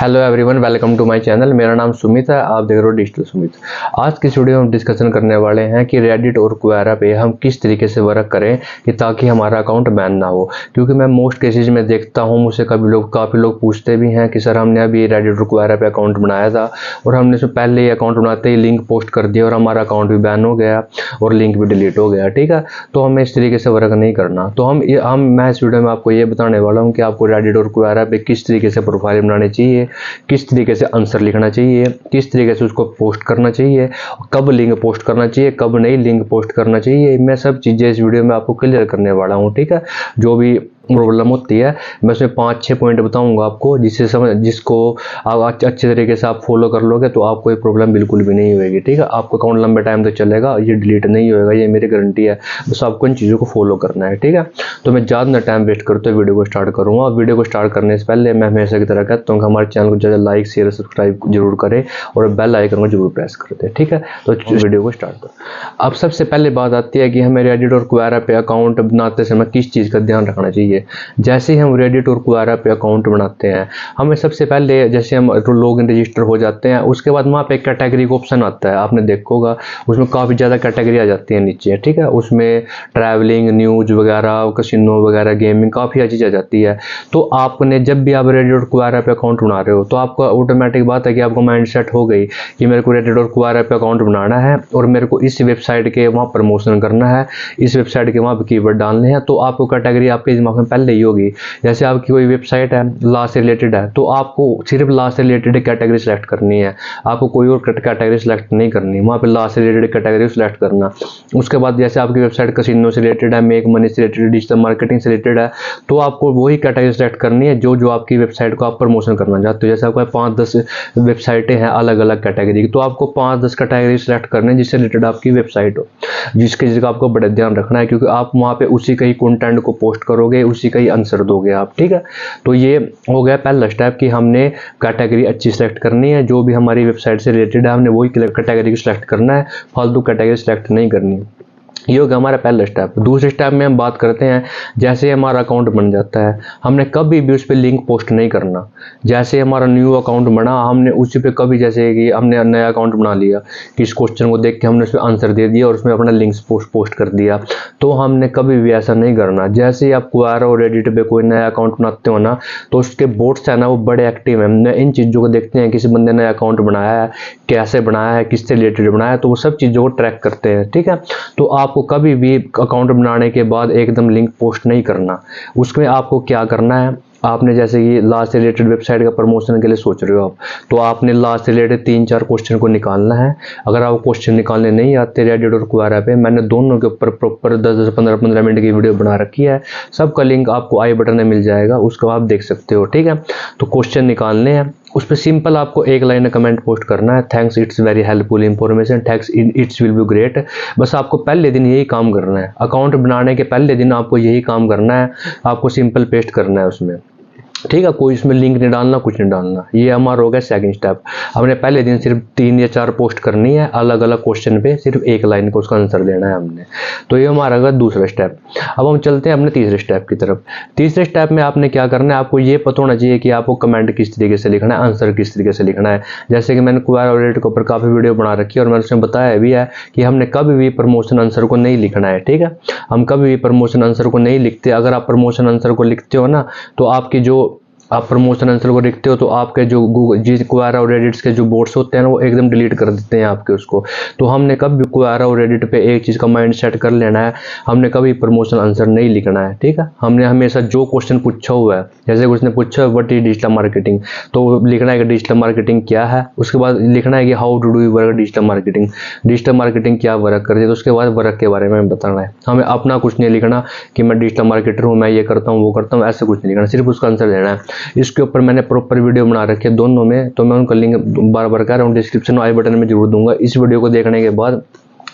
Hello everyone, welcome to my channel. मेरा नाम सुमित है, आप देख रहे हो डिजिटल सुमित। आज की इस वीडियो में हम डिस्कशन करने वाले हैं कि रेडिट और क्वेरा पे हम किस तरीके से वर्क करें कि ताकि हमारा अकाउंट बैन ना हो। क्योंकि मैं मोस्ट केसेज में देखता हूँ, मुझसे काफ़ी लोग पूछते भी हैं कि सर हमने अभी रेडिट और क्वेरा पे अकाउंट बनाया था और हमने उसमें पहले ही अकाउंट बनाते ही लिंक पोस्ट कर दिया और हमारा अकाउंट भी बैन हो गया और लिंक भी डिलीट हो गया। ठीक है, तो हमें इस तरीके से वर्क नहीं करना। तो मैं इस वीडियो में आपको ये बताने वाला हूँ कि आपको रेडिट और क्वेरा पे किस तरीके से प्रोफाइल बनानी चाहिए, किस तरीके से आंसर लिखना चाहिए, किस तरीके से उसको पोस्ट करना चाहिए, कब लिंक पोस्ट करना चाहिए, कब नहीं लिंक पोस्ट करना चाहिए। मैं सब चीज़ें इस वीडियो में आपको क्लियर करने वाला हूँ। ठीक है, जो भी प्रॉब्लम होती है मैं उसमें 5-6 पॉइंट बताऊंगा आपको, जिसको आप अच्छे तरीके से आप फॉलो कर लोगे तो आपको ये प्रॉब्लम बिल्कुल भी नहीं होगी। ठीक है, आपका अकाउंट लंबे टाइम तक चलेगा, ये डिलीट नहीं होगा, ये मेरी गारंटी है। बस आपको इन चीज़ों को फॉलो करना है। ठीक है, तो मैं ज़्यादा टाइम वेस्ट करते हुए वीडियो को स्टार्ट करूँगा। वीडियो को स्टार्ट करने से पहले मैं हमेशा की तरह कहता हूँ कि हमारे चैनल को ज़्यादा लाइक शेयर सब्सक्राइब जरूर करें और बेल आइकन को जरूर प्रेस कर दें। ठीक है, तो वीडियो को स्टार्ट करो। अब सबसे पहले बात आती है कि हमें रेडिट और क्वेरा पे अकाउंट बनाते समय किस चीज़ का ध्यान रखना चाहिए। जैसे हम रेडिट और क्वेरा पे अकाउंट बनाते हैं, हमें सबसे पहले जैसे हम लॉग इन रजिस्टर हो जाते हैं, उसके बाद वहाँ पे कैटेगरी का ऑप्शन आता है, आपने देखा होगा। उसमें काफ़ी ज़्यादा कैटेगरी आ जाती है नीचे। ठीक है, उसमें ट्रैवलिंग, न्यूज़ वगैरह, कैसीनो वगैरह, गेमिंग, काफ़ी चीज़ आ जाती है। तो आपने जब भी आप रेडिट और क्वेरा पे अकाउंट बना रहे हो तो आपका ऑटोमेटिक बात है कि आपको माइंड सेट हो गई कि मेरे को रेडिट और क्वेरा पे अकाउंट बनाना है और मेरे को इस वेबसाइट के वहाँ प्रमोशन करना है, इस वेबसाइट के वहाँ पे कीवर्ड डालने हैं। तो आपको कैटेगरी आपके दिमाग में पहले ही होगी। जैसे आपकी कोई वेबसाइट है लॉ से रिलेटेड है तो आपको सिर्फ लॉ से रिलेटेड कैटेगरी सेलेक्ट करनी है, आपको कोई और कैटेगरी सेलेक्ट नहीं करनी। वहाँ पे लॉ से रिलेटेड कैटेगरी सेलेक्ट करना। उसके बाद जैसे आपकी वेबसाइट कैसीनो से रिलेटेड है, मेक मनी से रिलेटेड, डिजिटल मार्केटिंग से रिलेटेड है, तो आपको वही कैटेगरी सेलेक्ट करनी है जो आपकी वेबसाइट को आप प्रमोशन करना चाहते हो। जैसे आपको 5-10 वेबसाइटें हैं अलग अलग कैटेगरी की, तो आपको 5-10 कैटेगरी सेलेक्ट करने जिससे रिलेटेड आपकी वेबसाइट हो, जिसका आपको बड़ा ध्यान रखना है। क्योंकि आप वहाँ पे उसी का ही कंटेंट को पोस्ट करोगे, उसी का ही आंसर दोगे आप। ठीक है, तो ये हो गया पहला स्टेप कि हमने कैटेगरी अच्छी सेलेक्ट करनी है। जो भी हमारी वेबसाइट से रिलेटेड है हमने वही कैटेगरी को सिलेक्ट करना है, फालतू कैटेगरी सेलेक्ट नहीं करनी। ये हो गया हमारा पहला स्टेप। दूसरे स्टेप में हम बात करते हैं, जैसे हमारा अकाउंट बन जाता है हमने कभी भी उस पर लिंक पोस्ट नहीं करना। जैसे हमारा न्यू अकाउंट बना, हमने उसी पे कभी, जैसे कि हमने नया अकाउंट बना लिया कि इस क्वेश्चन को देख के हमने उस पर आंसर दे दिया और उसमें अपना लिंक्स पोस्ट कर दिया, तो हमने कभी भी ऐसा नहीं करना। जैसे ही आप क्वेरा और रेडिट पे कोई नया अकाउंट बनाते हो ना, तो उसके बोट्स है ना वो बड़े एक्टिव हैं, इन चीज़ों को देखते हैं। किसी बंदे ने नया अकाउंट बनाया है, कैसे बनाया है, किससे रिलेटेड बनाया है, तो वो सब चीज़ों को ट्रैक करते हैं। ठीक है, तो आपको कभी भी अकाउंट बनाने के बाद एकदम लिंक पोस्ट नहीं करना। उसमें आपको क्या करना है, आपने जैसे कि लॉ से रिलेटेड वेबसाइट का प्रमोशन के लिए सोच रहे हो आप, तो आपने लॉ से रिलेटेड 3-4 क्वेश्चन को निकालना है। अगर आपको क्वेश्चन निकालने नहीं आते रेडिट और क्वेरा पे, मैंने दोनों के ऊपर प्रॉपर 10-10, 15-15 मिनट की वीडियो बना रखी है, सबका लिंक आपको आई बटन में मिल जाएगा, उसको आप देख सकते हो। ठीक है, तो क्वेश्चन निकालने हैं, उस पर सिंपल आपको एक लाइन कमेंट पोस्ट करना है, thanks it's very helpful information, thanks it's will be great. बस आपको पहले दिन यही काम करना है, अकाउंट बनाने के पहले दिन आपको यही काम करना है, आपको सिंपल पेस्ट करना है उसमें। ठीक है, कोई इसमें लिंक नहीं डालना, कुछ नहीं डालना। ये हमारा हो गया सेकंड स्टेप। हमने पहले दिन सिर्फ 3 या 4 पोस्ट करनी है, अलग अलग क्वेश्चन पे सिर्फ एक लाइन को उसका आंसर देना है हमने। तो ये हमारा होगा दूसरा स्टेप। अब हम चलते हैं अपने तीसरे स्टेप की तरफ। तीसरे स्टेप में आपने क्या करना है, आपको ये पता होना चाहिए कि आपको कमेंट किस तरीके से लिखना है, आंसर किस तरीके से लिखना है। जैसे कि मैंने क्वेरा और रेडिट के ऊपर काफ़ी वीडियो बना रखी है और मैंने उसमें बताया भी है कि हमने कभी भी प्रमोशन आंसर को नहीं लिखना है। ठीक है, हम कभी भी प्रमोशन आंसर को नहीं लिखते। अगर आप प्रमोशन आंसर को लिखते हो ना, तो आपकी जो आप प्रमोशन आंसर को लिखते हो तो आपके जो क्वेरा और रेडिट के जो बोट्स होते हैं ना, वो एकदम डिलीट कर देते हैं आपके उसको। तो हमने कभी क्वेरा और रेडिट पे एक चीज़ का माइंड सेट कर लेना है, हमने कभी प्रमोशन आंसर नहीं लिखना है। ठीक है, हमने हमेशा जो क्वेश्चन पूछा हुआ है, जैसे उसने पूछा है व्हाट इज डिजिटल मार्केटिंग, तो लिखना है कि डिजिटल मार्केटिंग क्या है। उसके बाद लिखना है कि how to do work digital marketing, digital marketing क्या वर्क करती है। तो उसके बाद वर्क के बारे में बताना है। हमें अपना कुछ नहीं लिखना कि मैं डिजिटल मार्केटर हूँ, मैं ये करता हूँ वो करता हूँ, ऐसे कुछ नहीं लिखना, सिर्फ उसका आंसर देना है। इसके ऊपर मैंने प्रॉपर वीडियो बना रखी है दोनों में, तो मैं उनका लिंक बार बार कह रहा हूँ डिस्क्रिप्शन और आई बटन में जरूर दूंगा। इस वीडियो को देखने के बाद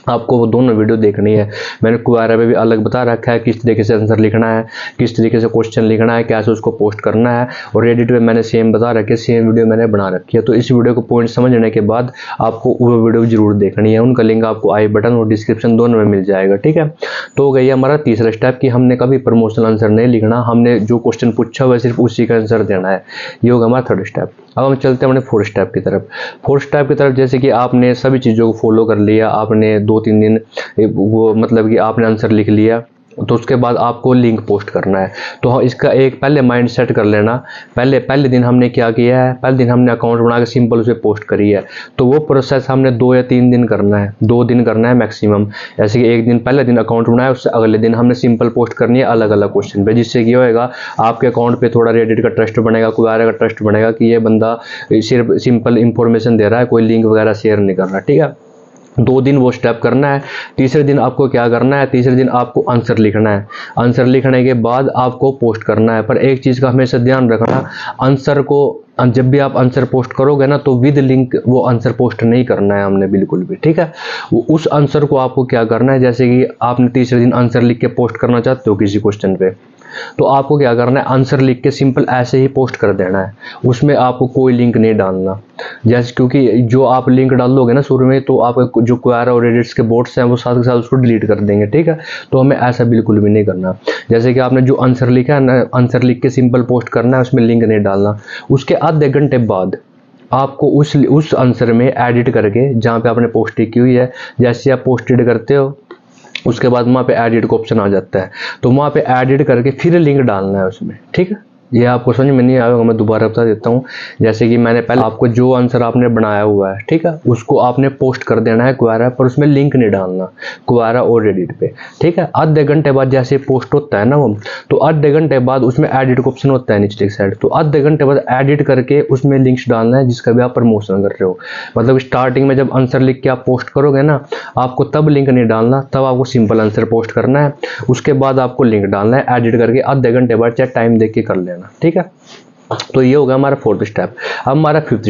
आपको वो दोनों वीडियो देखनी है। मैंने क्वेरा पे भी अलग बता रखा है किस तरीके से आंसर लिखना है, किस तरीके से क्वेश्चन लिखना है, कैसे उसको पोस्ट करना है, और रेडिट पे मैंने सेम बता रखी है, सेम वीडियो मैंने बना रखी है। तो इस वीडियो को पॉइंट समझने के बाद आपको वो वीडियो जरूर देखनी है, उनका लिंक आपको आई बटन और डिस्क्रिप्शन दोनों में मिल जाएगा। ठीक है, तो हो गई हमारा तीसरा स्टेप कि हमने कभी प्रमोशनल आंसर नहीं लिखना, हमने जो क्वेश्चन पूछा हुआ है सिर्फ उसी का आंसर देना है। ये होगा हमारा थर्ड स्टेप। अब हम चलते हैं अपने फोर्थ स्टेप की तरफ। फोर्थ स्टेप की तरफ जैसे कि आपने सभी चीज़ों को फॉलो कर लिया, आपने 2-3 दिन वो मतलब कि आपने आंसर लिख लिया, तो उसके बाद आपको लिंक पोस्ट करना है। तो इसका एक पहले माइंड सेट कर लेना। पहले दिन हमने क्या किया है, पहले दिन हमने अकाउंट बना के सिंपल उसे पोस्ट करी है, तो वो प्रोसेस हमने 2 या 3 दिन करना है, 2 दिन करना है मैक्सिमम। जैसे कि एक दिन पहले दिन अकाउंट बनाया, उससे अगले दिन हमने सिंपल पोस्ट करनी है अलग अलग क्वेश्चन पे, जिससे क्या होएगा आपके अकाउंट पे थोड़ा रेडिट का ट्रस्ट बनेगा, क्वेरा का ट्रस्ट बनेगा कि ये बंदा सिर्फ सिंपल इंफॉर्मेशन दे रहा है, कोई लिंक वगैरह शेयर नहीं कर रहा। ठीक है, 2 दिन वो स्टेप करना है। तीसरे दिन आपको क्या करना है, तीसरे दिन आपको आंसर लिखना है। आंसर लिखने के बाद आपको पोस्ट करना है। पर एक चीज़ का हमेशा ध्यान रखना, आंसर को जब भी आप आंसर पोस्ट करोगे ना, तो विद लिंक वो आंसर पोस्ट नहीं करना है हमने बिल्कुल भी। ठीक है, उस आंसर को आपको क्या करना है, जैसे कि आपने तीसरे दिन आंसर लिख के पोस्ट करना चाहते हो किसी क्वेश्चन पे, तो आपको क्या करना है, आंसर लिख के सिंपल ऐसे ही पोस्ट कर देना है। उसमें आपको कोई लिंक नहीं डालना। जैसे क्योंकि जो आप लिंक डाल दोगे ना शुरू में, तो आप जो क्वेरा और रेडिट्स के बोट्स हैं वो साथ के साथ उसको डिलीट कर देंगे। ठीक है, तो हमें ऐसा बिल्कुल भी नहीं करना। जैसे कि आपने जो आंसर लिखा है ना, आंसर लिख के सिंपल पोस्ट करना है, उसमें लिंक नहीं डालना। उसके आधे घंटे बाद आपको उस आंसर में एडिट करके, जहाँ पे आपने पोस्ट की हुई है, जैसे आप पोस्टेड करते हो उसके बाद वहाँ पे एडिट का ऑप्शन आ जाता है, तो वहाँ पे एडिट करके फिर लिंक डालना है उसमें। ठीक है, ये आपको समझ में नहीं आएगा, मैं दोबारा बता देता हूँ। जैसे कि मैंने पहले आपको जो आंसर आपने बनाया हुआ है, ठीक है, उसको आपने पोस्ट कर देना है क्वेरा पर, उसमें लिंक नहीं डालना क्वेरा और रेडिट पे। ठीक है, आधे घंटे बाद जैसे पोस्ट होता है ना वो, तो आधे घंटे बाद उसमें एडिट का ऑप्शन होता है नीचे की साइड, तो आधे घंटे बाद एडिट करके उसमें लिंक्स डालना है जिसका भी आप प्रमोशन कर रहे हो। मतलब स्टार्टिंग में जब आंसर लिख के आप पोस्ट करोगे ना, आपको तब लिंक नहीं डालना, तब आपको सिंपल आंसर पोस्ट करना है। उसके बाद आपको लिंक डालना है एडिट करके, आधे घंटे बाद चाहे टाइम देख के कर लेना। ठीक है, तो ये होगा हमारा फोर्थ स्टेप। अब हमारा फिफ्थ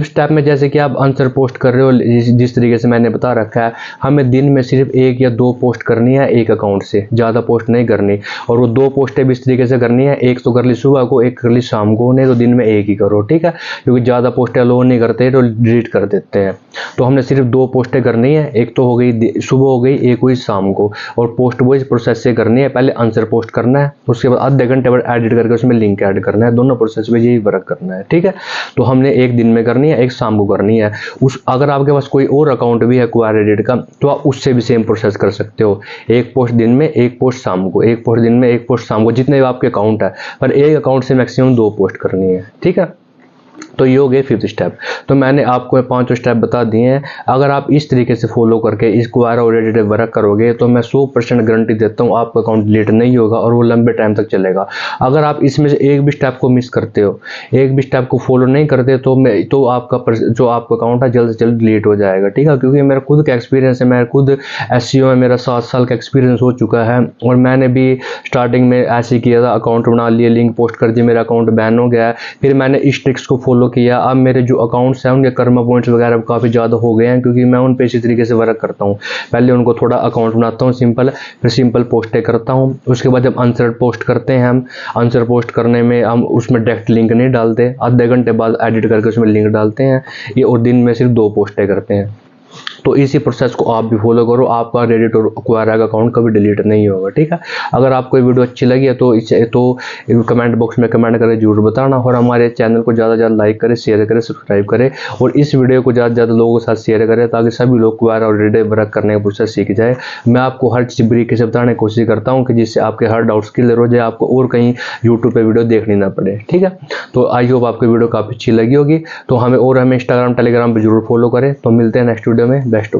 स्टेप में जैसे कि आप आंसर पोस्ट कर रहे हो, जिस तरीके से मैंने बता रखा है, हमें दिन में सिर्फ 1 या 2 पोस्ट करनी है एक अकाउंट से, ज़्यादा पोस्ट नहीं करनी। और वो 2 पोस्टें भी इस तरीके से करनी है, एक तो कर ली सुबह को, एक कर ली शाम को, नहीं तो दिन में एक ही करो। ठीक है, क्योंकि ज़्यादा पोस्टें अलाउ नहीं करते तो डिलीट कर देते हैं। तो हमने सिर्फ 2 पोस्टें करनी है, एक तो हो गई सुबह हो गई, एक हुई शाम को। और पोस्ट वो इस प्रोसेस से करनी है, पहले आंसर पोस्ट करना है, उसके बाद आधे घंटे बाद एडिट करके उसमें लिंक ऐड करना है। दोनों प्रोसेस में यही वर्क करना है। ठीक है, तो हमने एक दिन में करनी है, एक शाम को करनी है। अगर आपके पास कोई और अकाउंट भी है क्वेरा रेडिट का, तो आप उससे भी सेम प्रोसेस कर सकते हो। एक पोस्ट दिन में, एक पोस्ट शाम को, एक पोस्ट दिन में, एक पोस्ट शाम को, जितने भी आपके अकाउंट है, पर एक अकाउंट से मैक्सिमम 2 पोस्ट करनी है। ठीक है, तो ये हो गए 5th स्टेप। तो मैंने आपको 5 स्टेप बता दिए हैं। अगर आप इस तरीके से फॉलो करके इस क्वेरा और रेडिट वर्क करोगे, तो मैं 100% गारंटी देता हूँ आपका अकाउंट डिलीट नहीं होगा और वो लंबे टाइम तक चलेगा। अगर आप इसमें से एक भी स्टेप को मिस करते हो, एक भी स्टेप को फॉलो नहीं करते, तो आपका जो आपका अकाउंट है जल्द से जल्द डिलीट हो जाएगा। ठीक है, क्योंकि मेरा खुद का एक्सपीरियंस है, मैं खुद SEO में मेरा 7 साल का एक्सपीरियंस हो चुका है, और मैंने भी स्टार्टिंग में ऐसे ही किया था, अकाउंट बना लिए, लिंक पोस्ट कर दी, मेरा अकाउंट बैन हो गया। फिर मैंने इस ट्रिक्स को फॉलो किया। अब मेरे जो अकाउंट्स हैं उनके कर्मा पॉइंट्स वगैरह काफ़ी ज़्यादा हो गए हैं, क्योंकि मैं उन पे इसी तरीके से वर्क करता हूँ। पहले उनको थोड़ा अकाउंट बनाता हूँ सिंपल, फिर सिंपल पोस्टें करता हूँ। उसके बाद जब आंसर पोस्ट करते हैं, हम आंसर पोस्ट करने में हम उसमें डायरेक्ट लिंक नहीं डालते, आधे घंटे बाद एडिट करके उसमें लिंक डालते हैं ये, और दिन में सिर्फ 2 पोस्टें करते हैं। तो इसी प्रोसेस को आप भी फॉलो करो, आपका रेडिट और क्वेरा का अकाउंट कभी डिलीट नहीं होगा। ठीक है, अगर आपको ये वीडियो अच्छी लगी है तो इसे कमेंट बॉक्स में कमेंट करें, जरूर बताना, और हमारे चैनल को ज़्यादा से ज़्यादा लाइक करें, शेयर करें, सब्सक्राइब करें, और इस वीडियो को ज़्यादा से ज़्यादा लोगों के साथ शेयर करें, ताकि सभी लोग क्वेरा और रेडिट वर्क करने का प्रोसेस सीख जाए। मैं आपको हर चीज़ तरीके से बताने की कोशिश करता हूँ कि जिससे आपके हर डाउट्स क्लियर हो जाए, आपको और कहीं यूट्यूब पर वीडियो देखनी ना पड़े। ठीक है, तो आई होप आपको वीडियो काफ़ी अच्छी लगी होगी। तो हमें इंस्टाग्राम टेलीग्राम पर जरूर फॉलो करें। तो मिलते हैं नेक्स्ट वीडियो में। Best of